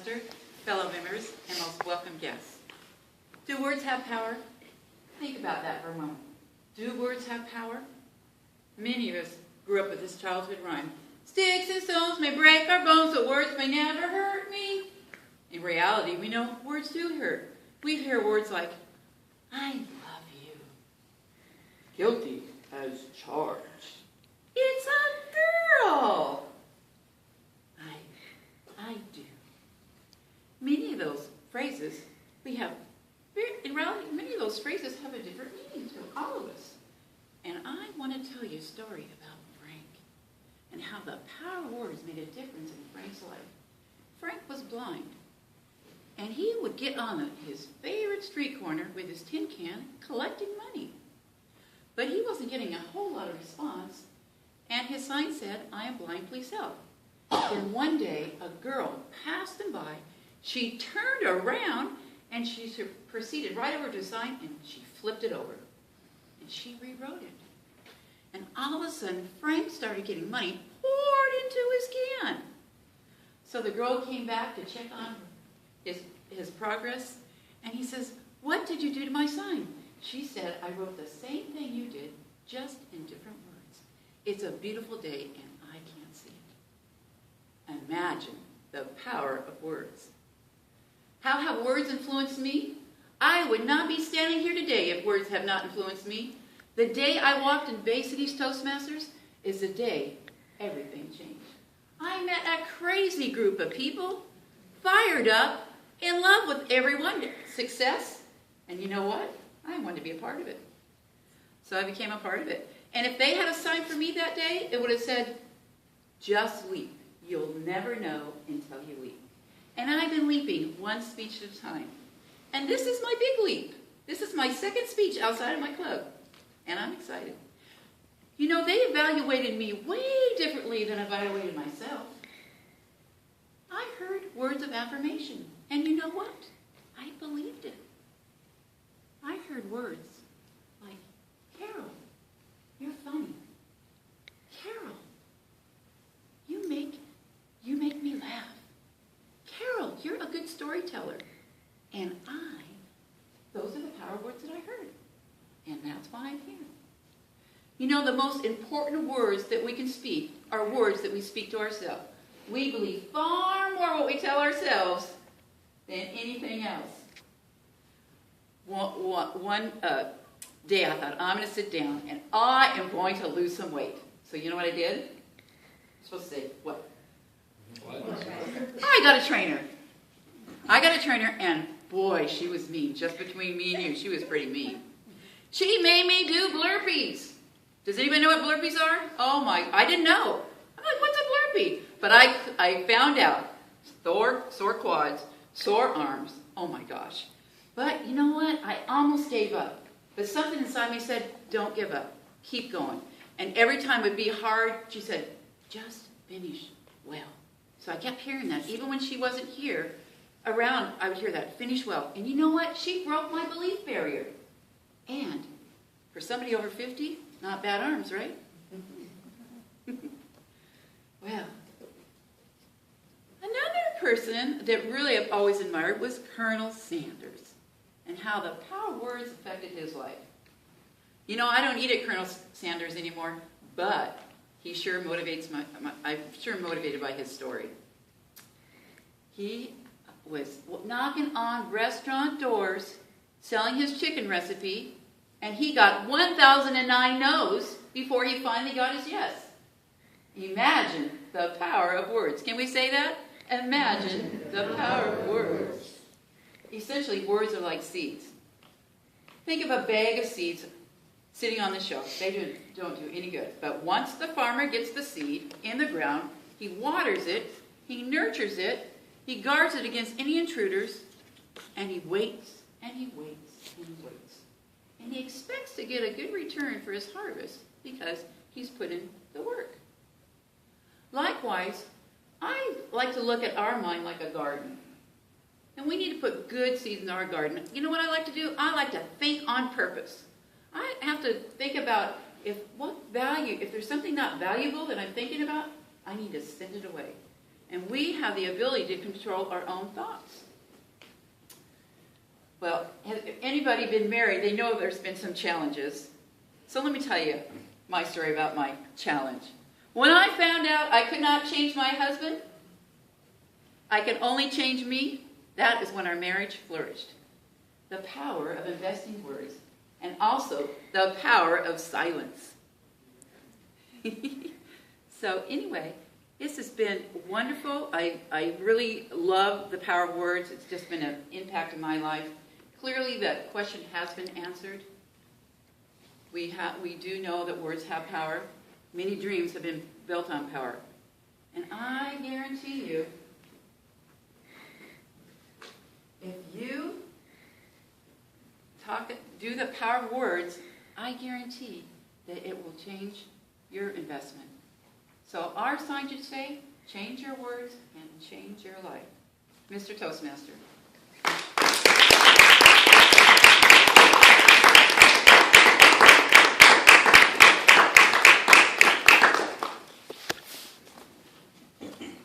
pastor, fellow members, and most welcome guests. Do words have power? Think about that for a moment. Do words have power? Many of us grew up with this childhood rhyme. Sticks and stones may break our bones, but words may never hurt me. In reality, we know words do hurt. We hear words like, I love you. Guilty as charged. It's a girl. I do. Many of those phrases in reality, many of those phrases have a different meaning to all of us. And I want to tell you a story about Frank and how the power of words made a difference in Frank's life. Frank was blind, and he would get on his favorite street corner with his tin can collecting money. But he wasn't getting a whole lot of response, and his sign said, I am blind, please help. Then one day, a girl passed him by. She turned around, and she proceeded right over to his sign, and she flipped it over. And she rewrote it. And all of a sudden, Frank started getting money poured into his can. So the girl came back to check on his progress, and he says, what did you do to my sign? She said, I wrote the same thing you did, just in different words. It's a beautiful day, and I can't see it. Imagine the power of words. How have words influenced me? I would not be standing here today if words have not influenced me. The day I walked in Bay City's Toastmasters is the day everything changed. I met a crazy group of people, fired up, in love with everyone, success, and you know what? I wanted to be a part of it. So I became a part of it. And if they had a sign for me that day, it would have said, just leap. You'll never know until you leap. And I've been leaping one speech at a time. And this is my big leap. This is my second speech outside of my club. And I'm excited. You know, they evaluated me way differently than I evaluated myself. I heard words of affirmation. And you know what? I believed it. I heard words like, Carol, you're funny. Carol, you make me laugh. Carol, you're a good storyteller. And those are the power words that I heard. And that's why I'm here. You know, the most important words that we can speak are words that we speak to ourselves. We believe far more what we tell ourselves than anything else. One day I thought, I'm going to sit down and I am going to lose some weight. So you know what I did? I'm supposed to say, what? I got a trainer. And boy, she was mean. Just between me and you, she was pretty mean. She made me do burpees. Does anybody know what burpees are? Oh my, I didn't know. I'm like, what's a burpee? But I found out. Sore quads, sore arms. Oh my gosh. But you know what? I almost gave up. But something inside me said, don't give up. Keep going. And every time it would be hard, she said, just finish well. So I kept hearing that. Even when she wasn't here around, I would hear that, finish well. And you know what? She broke my belief barrier. And for somebody over 50, not bad arms, right? Well, another person that really I've always admired was Colonel Sanders and how the power of words affected his life. You know, I don't eat at Colonel Sanders anymore, but he sure motivates I'm sure motivated by his story. He was knocking on restaurant doors, selling his chicken recipe, and he got 1,009 no's before he finally got his yes. Imagine the power of words. Can we say that? Imagine the power of words. Essentially, words are like seeds. Think of a bag of seeds sitting on the shelf. They don't do any good. But once the farmer gets the seed in the ground, he waters it, he nurtures it, he guards it against any intruders, and he waits, and he waits, and he waits. And he expects to get a good return for his harvest because he's put in the work. Likewise, I like to look at our mind like a garden. And we need to put good seeds in our garden. You know what I like to do? I like to think on purpose. I have to think about if there's something not valuable that I'm thinking about, I need to send it away. And we have the ability to control our own thoughts. Well, has anybody been married? They know there's been some challenges. So let me tell you my story about my challenge. When I found out I could not change my husband, I could only change me, that is when our marriage flourished. The power of investing words, and also the power of silence. So anyway, this has been wonderful. I really love the power of words. It's just been an impact in my life. Clearly, that question has been answered. We do know that words have power. Many dreams have been built on power. And I guarantee you, if you do the power of words, I guarantee that it will change your investment. So our sign should say, change your words and change your life. Mr. Toastmaster.